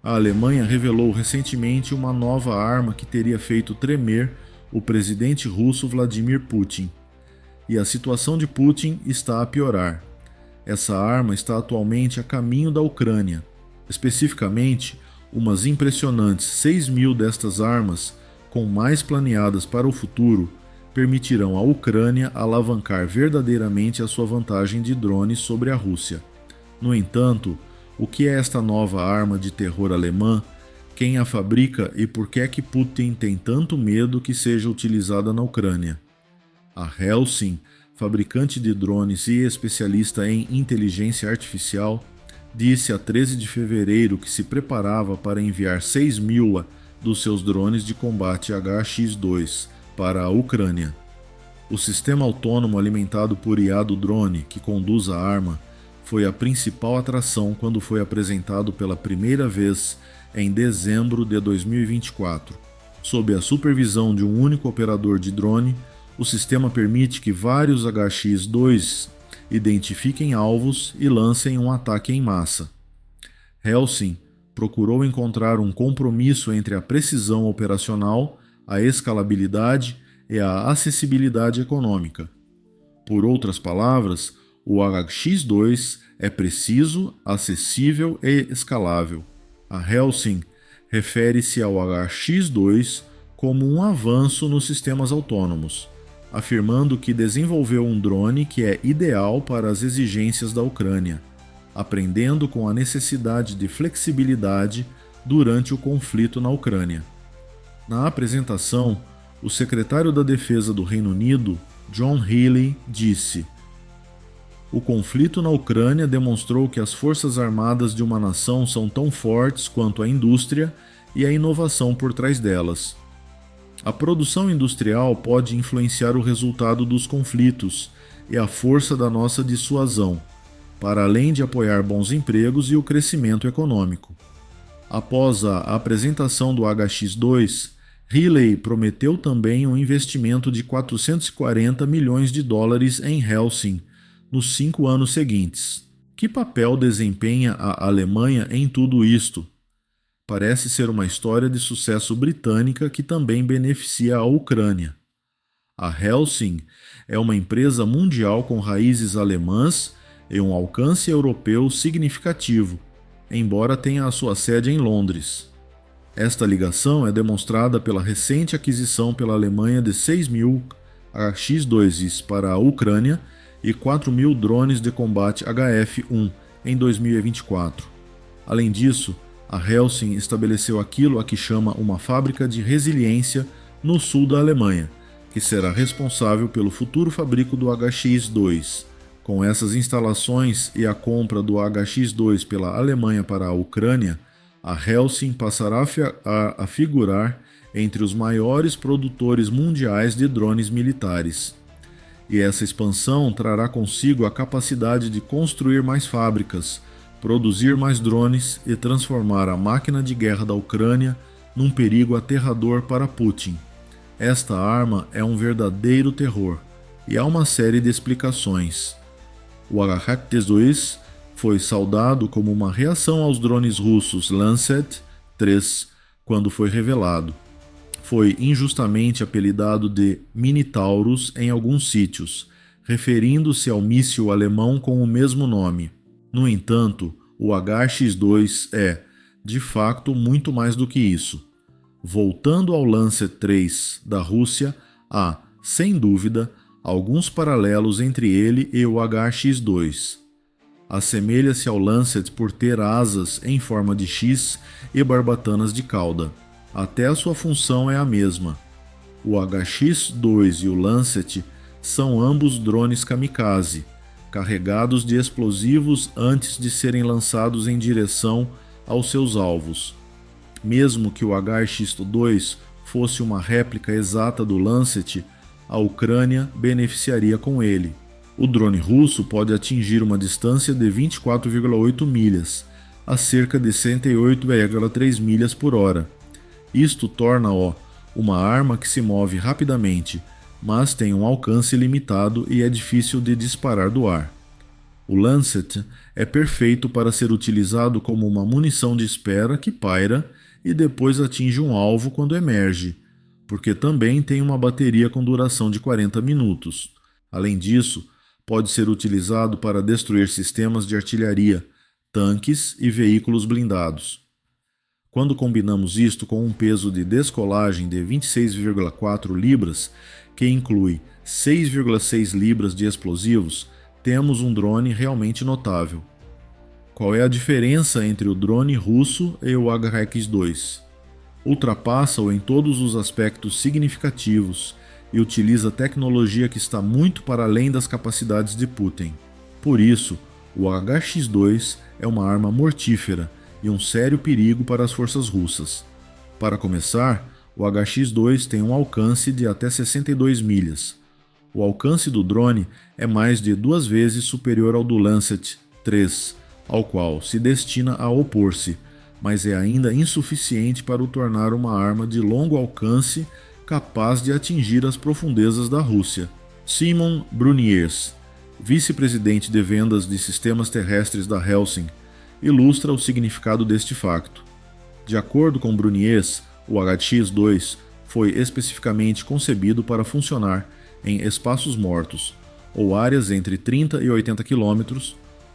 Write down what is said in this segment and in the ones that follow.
A Alemanha revelou recentemente uma nova arma que teria feito tremer o presidente russo Vladimir Putin. E a situação de Putin está a piorar. Essa arma está atualmente a caminho da Ucrânia. Especificamente, umas impressionantes 6.000 destas armas, com mais planeadas para o futuro, permitirão à Ucrânia alavancar verdadeiramente a sua vantagem de drones sobre a Rússia. No entanto, o que é esta nova arma de terror alemã? Quem a fabrica e por que é que Putin tem tanto medo que seja utilizada na Ucrânia? A Helsing, fabricante de drones e especialista em inteligência artificial, disse a 13 de fevereiro que se preparava para enviar 6.000 dos seus drones de combate HX-2 para a Ucrânia. O sistema autônomo alimentado por IA do drone, que conduz a arma, foi a principal atração quando foi apresentado pela primeira vez em dezembro de 2024. Sob a supervisão de um único operador de drone, o sistema permite que vários HX-2 identifiquem alvos e lancem um ataque em massa. Helsing procurou encontrar um compromisso entre a precisão operacional, a escalabilidade e a acessibilidade econômica. Por outras palavras, o HX-2 é preciso, acessível e escalável. A Helsing refere-se ao HX-2 como um avanço nos sistemas autônomos, afirmando que desenvolveu um drone que é ideal para as exigências da Ucrânia, aprendendo com a necessidade de flexibilidade durante o conflito na Ucrânia. Na apresentação, o secretário da Defesa do Reino Unido, John Healey, disse: "O conflito na Ucrânia demonstrou que as forças armadas de uma nação são tão fortes quanto a indústria e a inovação por trás delas. A produção industrial pode influenciar o resultado dos conflitos e a força da nossa dissuasão, para além de apoiar bons empregos e o crescimento econômico." Após a apresentação do HX-2, Healey prometeu também um investimento de 440 milhões de dólares em Helsing nos 5 anos seguintes. Que papel desempenha a Alemanha em tudo isto? Parece ser uma história de sucesso britânica que também beneficia a Ucrânia. A Helsing é uma empresa mundial com raízes alemãs e um alcance europeu significativo, embora tenha a sua sede em Londres. Esta ligação é demonstrada pela recente aquisição pela Alemanha de 6.000 HX-2s para a Ucrânia e 4.000 drones de combate HF-1 em 2024. Além disso, a Helsing estabeleceu aquilo a que chama uma fábrica de resiliência no sul da Alemanha, que será responsável pelo futuro fabrico do HX-2. Com essas instalações e a compra do HX-2 pela Alemanha para a Ucrânia, a Helsing passará a figurar entre os maiores produtores mundiais de drones militares. E essa expansão trará consigo a capacidade de construir mais fábricas, produzir mais drones e transformar a máquina de guerra da Ucrânia num perigo aterrador para Putin. Esta arma é um verdadeiro terror, e há uma série de explicações. O HX-2 foi saudado como uma reação aos drones russos Lancet 3 quando foi revelado. Foi injustamente apelidado de Minotaurus em alguns sítios, referindo-se ao míssil alemão com o mesmo nome. No entanto, o HX-2 é, de facto, muito mais do que isso. Voltando ao Lancet 3 da Rússia, há, sem dúvida, alguns paralelos entre ele e o HX-2. Assemelha-se ao Lancet por ter asas em forma de X e barbatanas de cauda. Até a sua função é a mesma. O HX-2 e o Lancet são ambos drones kamikaze, carregados de explosivos antes de serem lançados em direção aos seus alvos. Mesmo que o HX-2 fosse uma réplica exata do Lancet, a Ucrânia beneficiaria com ele. O drone russo pode atingir uma distância de 24,8 milhas, a cerca de 108,3 milhas por hora. Isto torna-o uma arma que se move rapidamente, mas tem um alcance limitado e é difícil de disparar do ar. O Lancet é perfeito para ser utilizado como uma munição de espera que paira e depois atinge um alvo quando emerge, porque também tem uma bateria com duração de 40 minutos. Além disso, pode ser utilizado para destruir sistemas de artilharia, tanques e veículos blindados. Quando combinamos isto com um peso de descolagem de 26,4 libras, que inclui 6,6 libras de explosivos, temos um drone realmente notável. Qual é a diferença entre o drone russo e o HX-2? Ultrapassa-o em todos os aspectos significativos e utiliza tecnologia que está muito para além das capacidades de Putin. Por isso, o HX-2 é uma arma mortífera e um sério perigo para as forças russas. Para começar, o HX-2 tem um alcance de até 62 milhas. O alcance do drone é mais de 2 vezes superior ao do Lancet 3, ao qual se destina a opor-se, mas é ainda insuficiente para o tornar uma arma de longo alcance capaz de atingir as profundezas da Rússia. Simon Bruniers, vice-presidente de vendas de sistemas terrestres da Helsing, ilustra o significado deste facto. De acordo com Bruniers, o HX-2 foi especificamente concebido para funcionar em espaços mortos, ou áreas entre 30 e 80 km,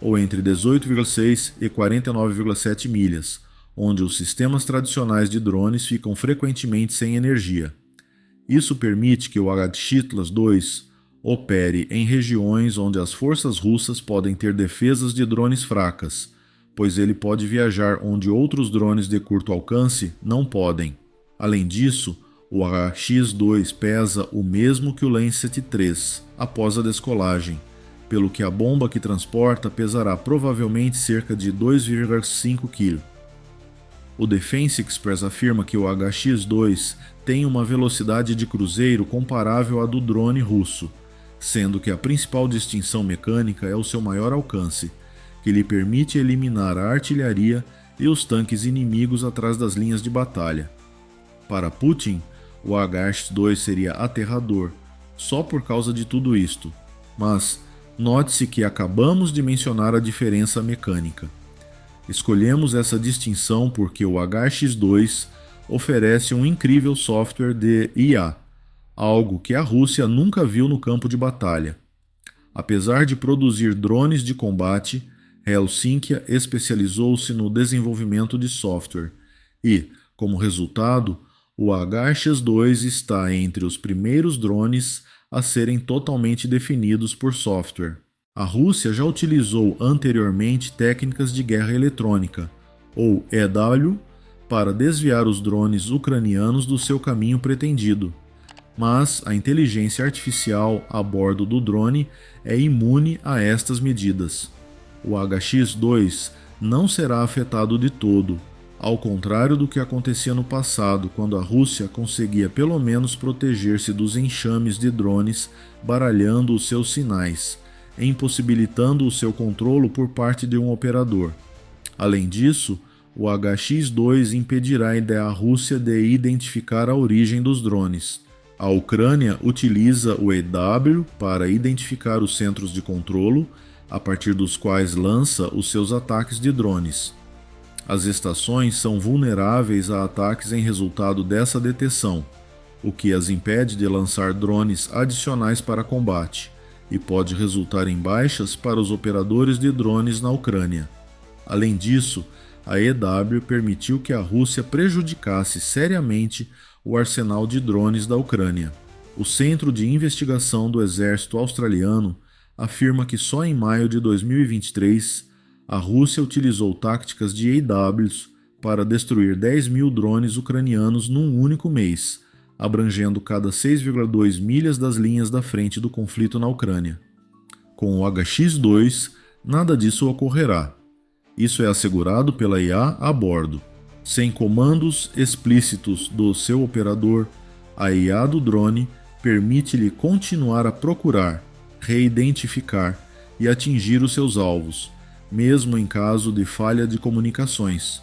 ou entre 18,6 e 49,7 milhas, onde os sistemas tradicionais de drones ficam frequentemente sem energia. Isso permite que o HX-2 opere em regiões onde as forças russas podem ter defesas de drones fracas, pois ele pode viajar onde outros drones de curto alcance não podem. Além disso, o HX-2 pesa o mesmo que o Lancet 3 após a descolagem, pelo que a bomba que transporta pesará provavelmente cerca de 2,5 kg. O Defense Express afirma que o HX-2 tem uma velocidade de cruzeiro comparável à do drone russo, sendo que a principal distinção mecânica é o seu maior alcance, que lhe permite eliminar a artilharia e os tanques inimigos atrás das linhas de batalha. Para Putin, o HX-2 seria aterrador, só por causa de tudo isto, mas note-se que acabamos de mencionar a diferença mecânica. Escolhemos essa distinção porque o HX-2 oferece um incrível software de IA, algo que a Rússia nunca viu no campo de batalha. Apesar de produzir drones de combate, Helsinki especializou-se no desenvolvimento de software e, como resultado, o HX-2 está entre os primeiros drones a serem totalmente definidos por software. A Rússia já utilizou anteriormente técnicas de guerra eletrônica, ou EW, para desviar os drones ucranianos do seu caminho pretendido, mas a inteligência artificial a bordo do drone é imune a estas medidas. O HX-2 não será afetado de todo, ao contrário do que acontecia no passado, quando a Rússia conseguia pelo menos proteger-se dos enxames de drones baralhando os seus sinais, impossibilitando o seu controlo por parte de um operador. Além disso, o HX-2 impedirá a Rússia de identificar a origem dos drones. A Ucrânia utiliza o EW para identificar os centros de controlo, a partir dos quais lança os seus ataques de drones. As estações são vulneráveis a ataques em resultado dessa detecção, o que as impede de lançar drones adicionais para combate, e pode resultar em baixas para os operadores de drones na Ucrânia. Além disso, a EW permitiu que a Rússia prejudicasse seriamente o arsenal de drones da Ucrânia. O Centro de Investigação do Exército Australiano afirma que só em maio de 2023 a Rússia utilizou táticas de EWs para destruir 10 mil drones ucranianos num único mês, abrangendo cada 6,2 milhas das linhas da frente do conflito na Ucrânia. Com o HX-2, nada disso ocorrerá. Isso é assegurado pela IA a bordo. Sem comandos explícitos do seu operador, a IA do drone permite-lhe continuar a procurar, reidentificar e atingir os seus alvos, mesmo em caso de falha de comunicações.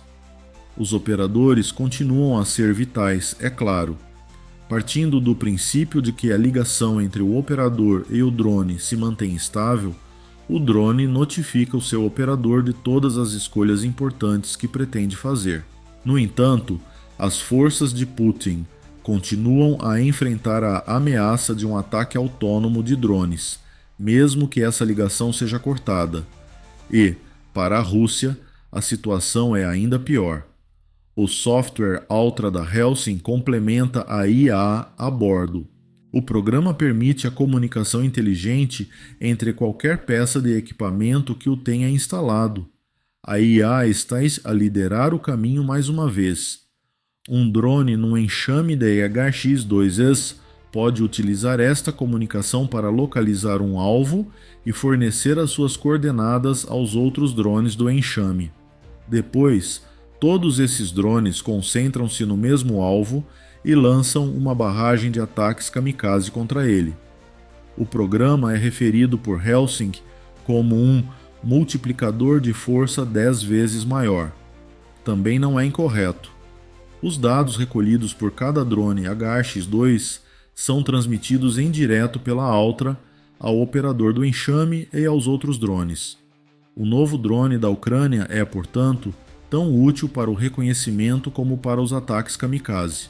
Os operadores continuam a ser vitais, é claro. Partindo do princípio de que a ligação entre o operador e o drone se mantém estável, o drone notifica o seu operador de todas as escolhas importantes que pretende fazer. No entanto, as forças de Putin continuam a enfrentar a ameaça de um ataque autônomo de drones, mesmo que essa ligação seja cortada. E, para a Rússia, a situação é ainda pior. O software Ultra da Helsing complementa a IA a bordo. O programa permite a comunicação inteligente entre qualquer peça de equipamento que o tenha instalado. A IA está a liderar o caminho mais uma vez. Um drone num enxame de HX-2S pode utilizar esta comunicação para localizar um alvo e fornecer as suas coordenadas aos outros drones do enxame. Depois, todos esses drones concentram-se no mesmo alvo e lançam uma barragem de ataques kamikaze contra ele. O programa é referido por Helsing como um multiplicador de força 10 vezes maior. Também não é incorreto. Os dados recolhidos por cada drone HX-2 são transmitidos em direto pela Ultra ao operador do enxame e aos outros drones. O novo drone da Ucrânia é, portanto, tão útil para o reconhecimento como para os ataques kamikaze.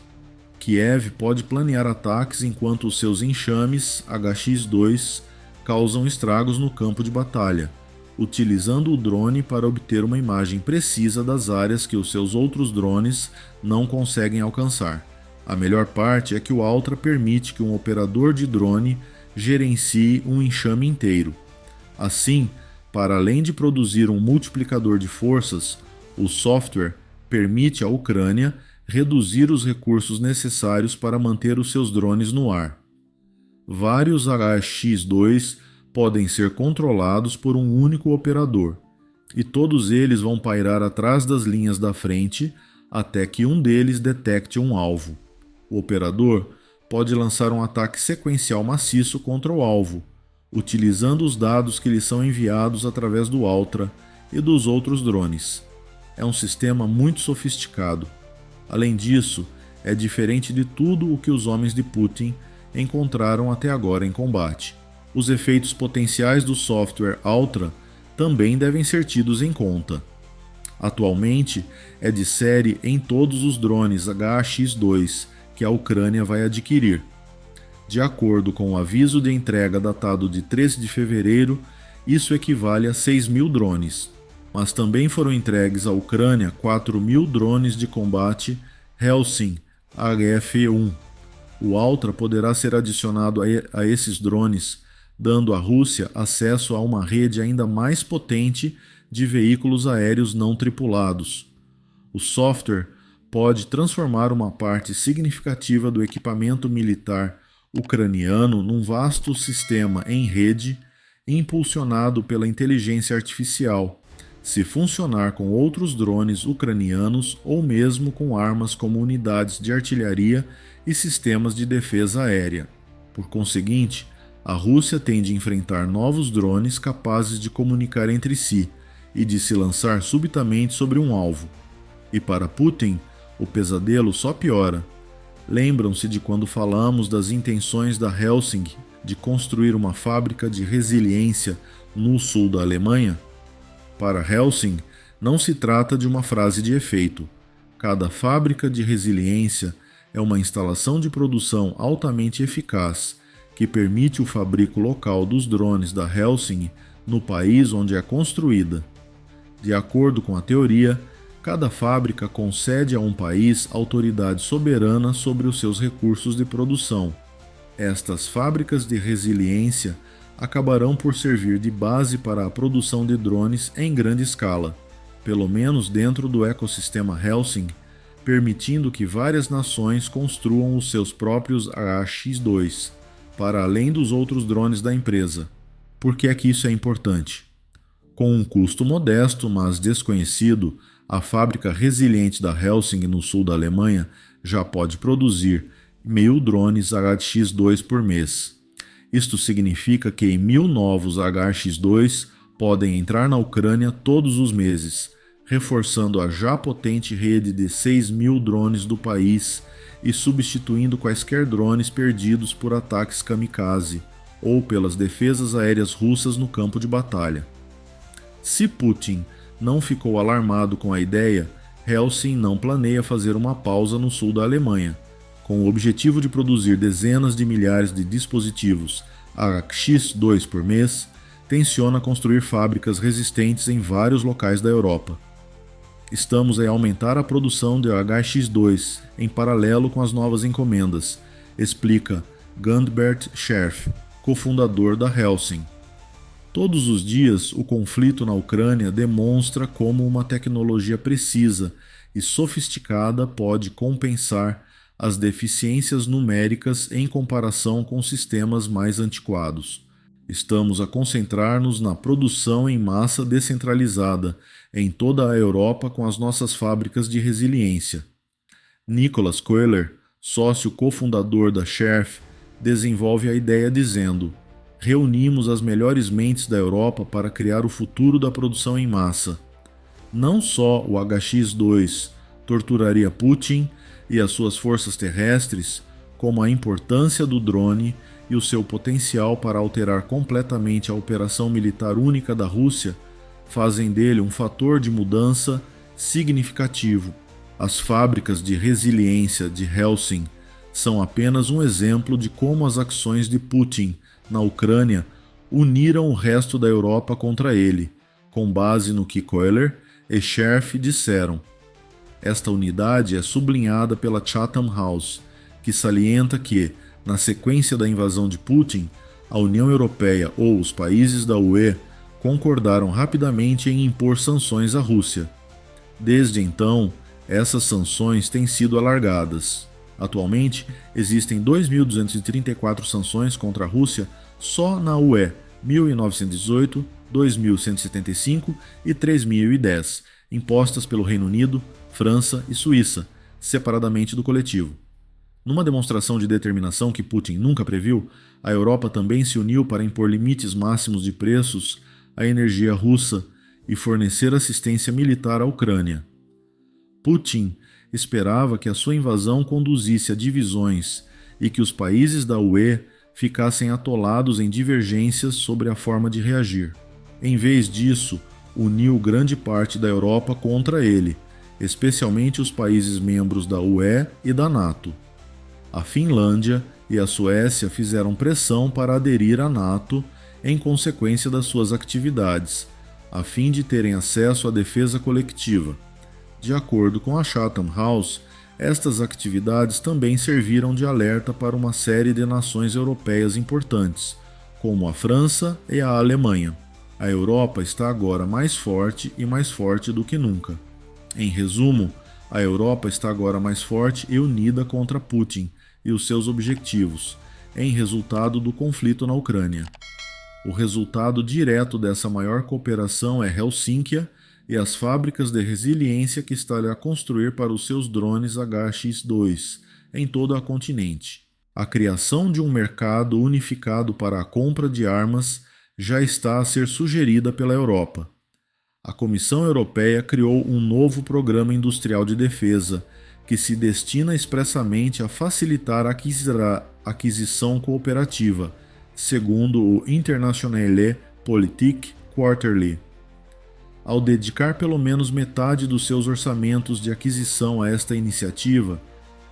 Kiev pode planear ataques enquanto os seus enxames HX-2 causam estragos no campo de batalha, utilizando o drone para obter uma imagem precisa das áreas que os seus outros drones não conseguem alcançar. A melhor parte é que o Ultra permite que um operador de drone gerencie um enxame inteiro. Assim, para além de produzir um multiplicador de forças, o software permite à Ucrânia reduzir os recursos necessários para manter os seus drones no ar. Vários HX-2 podem ser controlados por um único operador, e todos eles vão pairar atrás das linhas da frente até que um deles detecte um alvo. O operador pode lançar um ataque sequencial maciço contra o alvo, utilizando os dados que lhe são enviados através do Ultra e dos outros drones. É um sistema muito sofisticado. Além disso, é diferente de tudo o que os homens de Putin encontraram até agora em combate. Os efeitos potenciais do software Ultra também devem ser tidos em conta. Atualmente, é de série em todos os drones HX-2 que a Ucrânia vai adquirir. De acordo com o aviso de entrega datado de 13 de fevereiro, isso equivale a 6.000 drones. Mas também foram entregues à Ucrânia 4.000 drones de combate Helsing HF-1. O Ultra poderá ser adicionado a esses drones, dando à Rússia acesso a uma rede ainda mais potente de veículos aéreos não tripulados. O software pode transformar uma parte significativa do equipamento militar ucraniano num vasto sistema em rede impulsionado pela inteligência artificial, se funcionar com outros drones ucranianos ou mesmo com armas como unidades de artilharia e sistemas de defesa aérea. Por conseguinte, a Rússia tem de enfrentar novos drones capazes de comunicar entre si e de se lançar subitamente sobre um alvo. E para Putin, o pesadelo só piora. Lembram-se de quando falamos das intenções da Helsing de construir uma fábrica de resiliência no sul da Alemanha? Para Helsing, não se trata de uma frase de efeito. Cada fábrica de resiliência é uma instalação de produção altamente eficaz que permite o fabrico local dos drones da Helsing no país onde é construída. De acordo com a teoria, cada fábrica concede a um país autoridade soberana sobre os seus recursos de produção. Estas fábricas de resiliência acabarão por servir de base para a produção de drones em grande escala, pelo menos dentro do ecossistema Helsing, permitindo que várias nações construam os seus próprios HX-2, para além dos outros drones da empresa. Por que é que isso é importante? Com um custo modesto, mas desconhecido, a fábrica resiliente da Helsing no sul da Alemanha já pode produzir 1.000 drones HX-2 por mês. Isto significa que 1.000 novos HX-2 podem entrar na Ucrânia todos os meses, reforçando a já potente rede de 6.000 drones do país e substituindo quaisquer drones perdidos por ataques kamikaze. ou pelas defesas aéreas russas no campo de batalha. Se Putin não ficou alarmado com a ideia, Helsinki não planeia fazer uma pausa no sul da Alemanha. Com o objetivo de produzir dezenas de milhares de dispositivos HX-2 por mês, tenciona construir fábricas resistentes em vários locais da Europa. Estamos a aumentar a produção de HX-2 em paralelo com as novas encomendas, explica Gundbert Scherf, cofundador da Helsinki. Todos os dias, o conflito na Ucrânia demonstra como uma tecnologia precisa e sofisticada pode compensar as deficiências numéricas em comparação com sistemas mais antiquados. Estamos a concentrar-nos na produção em massa descentralizada em toda a Europa com as nossas fábricas de resiliência. Nicholas Köhler, sócio cofundador da Scherf, desenvolve a ideia dizendo: reunimos as melhores mentes da Europa para criar o futuro da produção em massa. Não só o HX-2 torturaria Putin e as suas forças terrestres, como a importância do drone e o seu potencial para alterar completamente a operação militar única da Rússia fazem dele um fator de mudança significativo. As fábricas de resiliência de Helsinki são apenas um exemplo de como as ações de Putin na Ucrânia uniram o resto da Europa contra ele, com base no que Köhler e Scherf disseram. Esta unidade é sublinhada pela Chatham House, que salienta que, na sequência da invasão de Putin, a União Europeia ou os países da UE concordaram rapidamente em impor sanções à Rússia. Desde então, essas sanções têm sido alargadas. Atualmente, existem 2.234 sanções contra a Rússia só na UE, 1918, 2.175 e 3.010, impostas pelo Reino Unido, França e Suíça, separadamente do coletivo. Numa demonstração de determinação que Putin nunca previu, a Europa também se uniu para impor limites máximos de preços à energia russa e fornecer assistência militar à Ucrânia. Putin esperava que a sua invasão conduzisse a divisões e que os países da UE ficassem atolados em divergências sobre a forma de reagir. Em vez disso, uniu grande parte da Europa contra ele, especialmente os países membros da UE e da NATO. A Finlândia e a Suécia fizeram pressão para aderir à NATO em consequência das suas atividades, a fim de terem acesso à defesa coletiva. De acordo com a Chatham House, estas atividades também serviram de alerta para uma série de nações europeias importantes, como a França e a Alemanha. A Europa está agora mais forte e mais forte do que nunca. Em resumo, a Europa está agora mais forte e unida contra Putin e os seus objetivos, em resultado do conflito na Ucrânia. O resultado direto dessa maior cooperação é Helsinki e as fábricas de resiliência que está a construir para os seus drones HX-2 em todo o continente. A criação de um mercado unificado para a compra de armas já está a ser sugerida pela Europa. A Comissão Europeia criou um novo programa industrial de defesa que se destina expressamente a facilitar a aquisição cooperativa, segundo o Internationale Politik Quarterly. Ao dedicar pelo menos metade dos seus orçamentos de aquisição a esta iniciativa,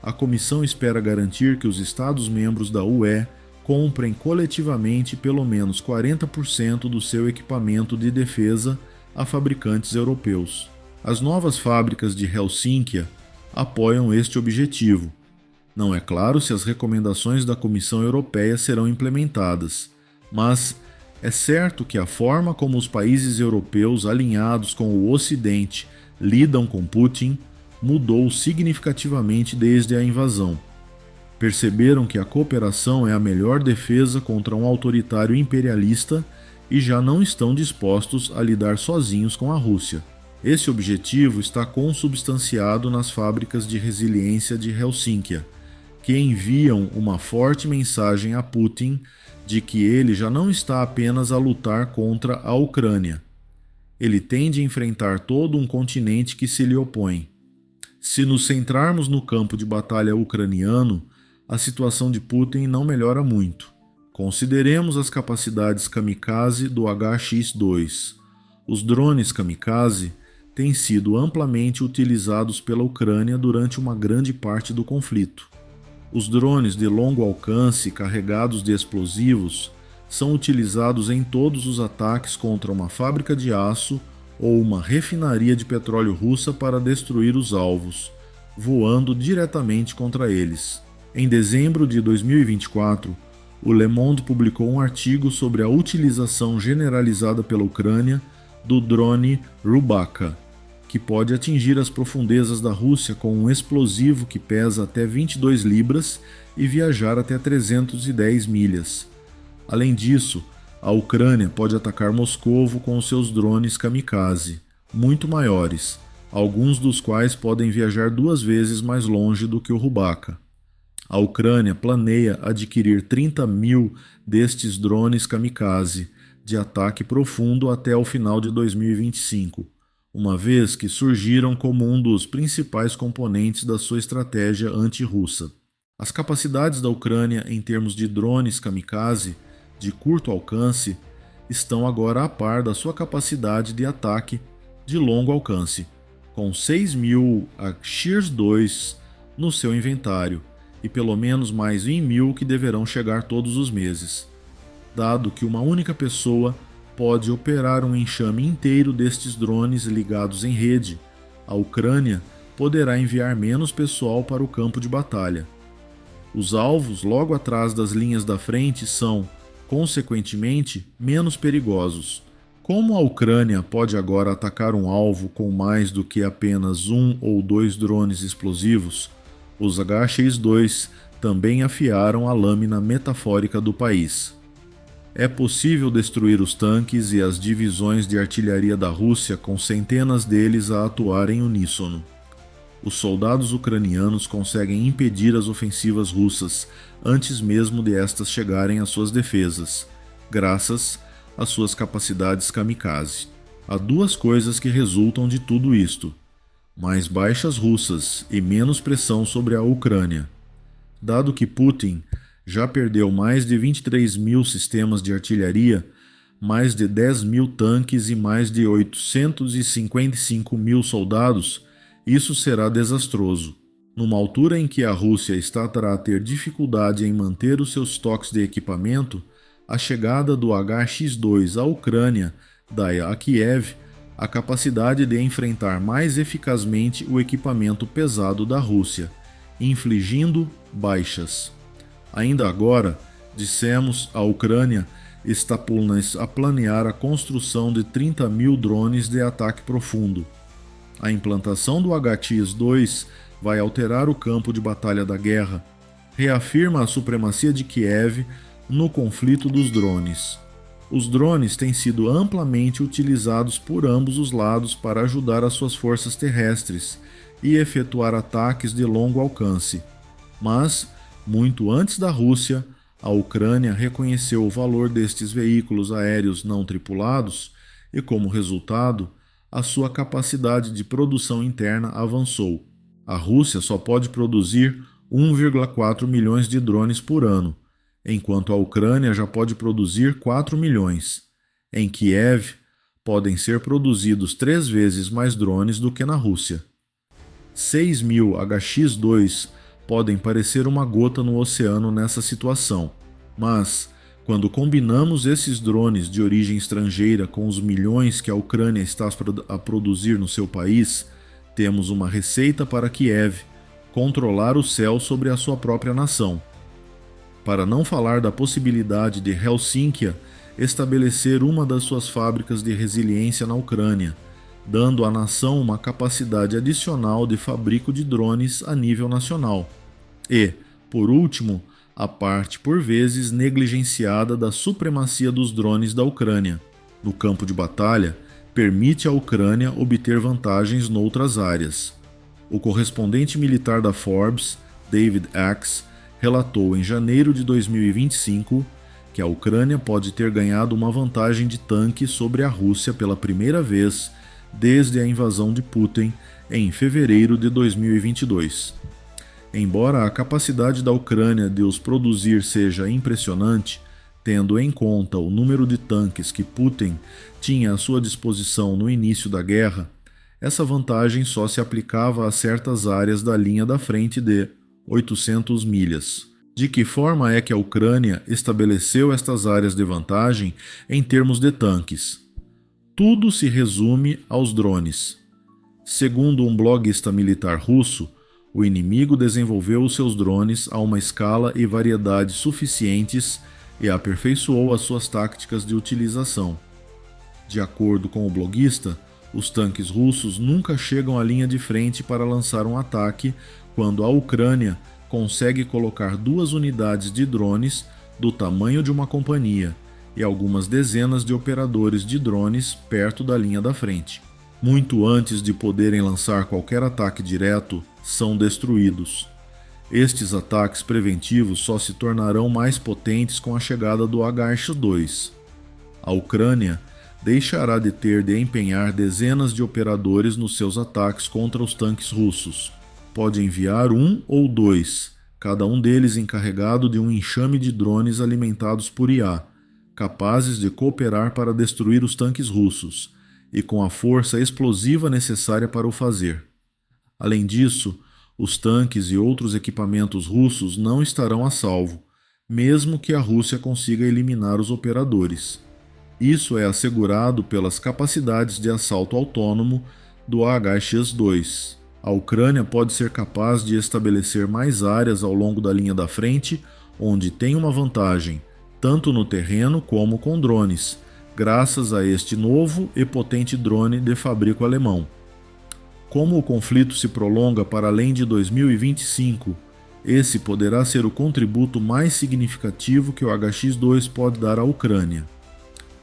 a Comissão espera garantir que os Estados-membros da UE comprem coletivamente pelo menos 40% do seu equipamento de defesa a fabricantes europeus. As novas fábricas de Helsinki apoiam este objetivo. Não é claro se as recomendações da Comissão Europeia serão implementadas, mas é certo que a forma como os países europeus alinhados com o Ocidente lidam com Putin mudou significativamente desde a invasão. Perceberam que a cooperação é a melhor defesa contra um autoritário imperialista e já não estão dispostos a lidar sozinhos com a Rússia. Esse objetivo está consubstanciado nas fábricas de resiliência de Helsinki, que enviam uma forte mensagem a Putin de que ele já não está apenas a lutar contra a Ucrânia. Ele tem de enfrentar todo um continente que se lhe opõe. Se nos centrarmos no campo de batalha ucraniano, a situação de Putin não melhora muito. Consideremos as capacidades kamikaze do HX-2. Os drones kamikaze têm sido amplamente utilizados pela Ucrânia durante uma grande parte do conflito. Os drones de longo alcance carregados de explosivos são utilizados em todos os ataques contra uma fábrica de aço ou uma refinaria de petróleo russa para destruir os alvos, voando diretamente contra eles. Em dezembro de 2024, o Le Monde publicou um artigo sobre a utilização generalizada pela Ucrânia do drone Rubaka, que pode atingir as profundezas da Rússia com um explosivo que pesa até 22 libras e viajar até 310 milhas. Além disso, a Ucrânia pode atacar Moscovo com seus drones kamikaze, muito maiores, alguns dos quais podem viajar 2 vezes mais longe do que o Rubaka. A Ucrânia planeia adquirir 30.000 destes drones kamikaze de ataque profundo até o final de 2025, uma vez que surgiram como um dos principais componentes da sua estratégia anti-russa. As capacidades da Ucrânia em termos de drones kamikaze de curto alcance estão agora a par da sua capacidade de ataque de longo alcance, com 6.000 HX-2 no seu inventário e pelo menos mais 1.000 que deverão chegar todos os meses. Dado que uma única pessoa pode operar um enxame inteiro destes drones ligados em rede, a Ucrânia poderá enviar menos pessoal para o campo de batalha. Os alvos logo atrás das linhas da frente são, consequentemente, menos perigosos. Como a Ucrânia pode agora atacar um alvo com mais do que apenas 1 ou 2 drones explosivos, os HX-2 também afiaram a lâmina metafórica do país. É possível destruir os tanques e as divisões de artilharia da Rússia com centenas deles a atuar em uníssono. Os soldados ucranianos conseguem impedir as ofensivas russas antes mesmo de estas chegarem às suas defesas, graças às suas capacidades kamikaze. Há 2 coisas que resultam de tudo isto: mais baixas russas e menos pressão sobre a Ucrânia. Dado que Putin já perdeu mais de 23.000 sistemas de artilharia, mais de 10.000 tanques e mais de 855.000 soldados, isso será desastroso. Numa altura em que a Rússia estará a ter dificuldade em manter os seus estoques de equipamento, a chegada do HX-2 à Ucrânia dá a Kiev a capacidade de enfrentar mais eficazmente o equipamento pesado da Rússia, infligindo baixas. Ainda agora, dissemos, a Ucrânia está a planear a construção de 30.000 drones de ataque profundo. A implantação do HX-2 vai alterar o campo de batalha da guerra, reafirma a supremacia de Kiev no conflito dos drones. Os drones têm sido amplamente utilizados por ambos os lados para ajudar as suas forças terrestres e efetuar ataques de longo alcance. Mas, muito antes da Rússia, a Ucrânia reconheceu o valor destes veículos aéreos não tripulados e, como resultado, a sua capacidade de produção interna avançou. A Rússia só pode produzir 1,4 milhões de drones por ano, enquanto a Ucrânia já pode produzir 4 milhões. Em Kiev, podem ser produzidos 3 vezes mais drones do que na Rússia. 6.000 HX-2 podem parecer uma gota no oceano nessa situação, mas, quando combinamos esses drones de origem estrangeira com os milhões que a Ucrânia está a produzir no seu país, temos uma receita para Kiev controlar o céu sobre a sua própria nação. Para não falar da possibilidade de Helsínquia estabelecer uma das suas fábricas de resiliência na Ucrânia, dando à nação uma capacidade adicional de fabrico de drones a nível nacional. E, por último, a parte por vezes negligenciada da supremacia dos drones da Ucrânia no campo de batalha permite à Ucrânia obter vantagens noutras áreas. O correspondente militar da Forbes, David Axe, relatou em janeiro de 2025 que a Ucrânia pode ter ganhado uma vantagem de tanque sobre a Rússia pela primeira vez desde a invasão de Putin em fevereiro de 2022. Embora a capacidade da Ucrânia de os produzir seja impressionante, Tendo em conta o número de tanques que Putin tinha à sua disposição no início da guerra, essa vantagem só se aplicava a certas áreas da linha da frente de 800 milhas. De que forma é que a Ucrânia estabeleceu estas áreas de vantagem em termos de tanques? Tudo se resume aos drones. Segundo um bloguista militar russo, o inimigo desenvolveu os seus drones a uma escala e variedade suficientes e aperfeiçoou as suas táticas de utilização. De acordo com o bloguista, os tanques russos nunca chegam à linha de frente para lançar um ataque quando a Ucrânia consegue colocar 2 unidades de drones do tamanho de uma companhia e algumas dezenas de operadores de drones perto da linha da frente. Muito antes de poderem lançar qualquer ataque direto, são destruídos. Estes ataques preventivos só se tornarão mais potentes com a chegada do HX-2. A Ucrânia deixará de ter de empenhar dezenas de operadores nos seus ataques contra os tanques russos. Pode enviar 1 ou 2, cada um deles encarregado de um enxame de drones alimentados por IA, capazes de cooperar para destruir os tanques russos, e com a força explosiva necessária para o fazer. Além disso, os tanques e outros equipamentos russos não estarão a salvo, mesmo que a Rússia consiga eliminar os operadores. Isso é assegurado pelas capacidades de assalto autônomo do HX-2. A Ucrânia pode ser capaz de estabelecer mais áreas ao longo da linha da frente, onde tem uma vantagem, tanto no terreno como com drones, graças a este novo e potente drone de fabrico alemão. Como o conflito se prolonga para além de 2025, esse poderá ser o contributo mais significativo que o HX-2 pode dar à Ucrânia.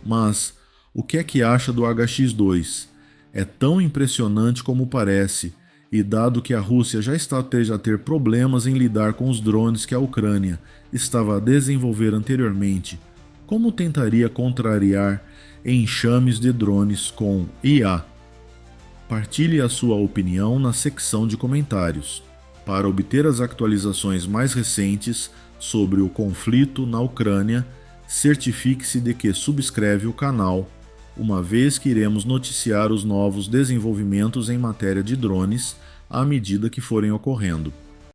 Mas, o que é que acha do HX-2? É tão impressionante como parece, e dado que a Rússia já esteja a ter problemas em lidar com os drones que a Ucrânia estava a desenvolver anteriormente, como tentaria contrariar enxames de drones com IA? Partilhe a sua opinião na secção de comentários. Para obter as atualizações mais recentes sobre o conflito na Ucrânia, certifique-se de que subscreve o canal, uma vez que iremos noticiar os novos desenvolvimentos em matéria de drones à medida que forem ocorrendo.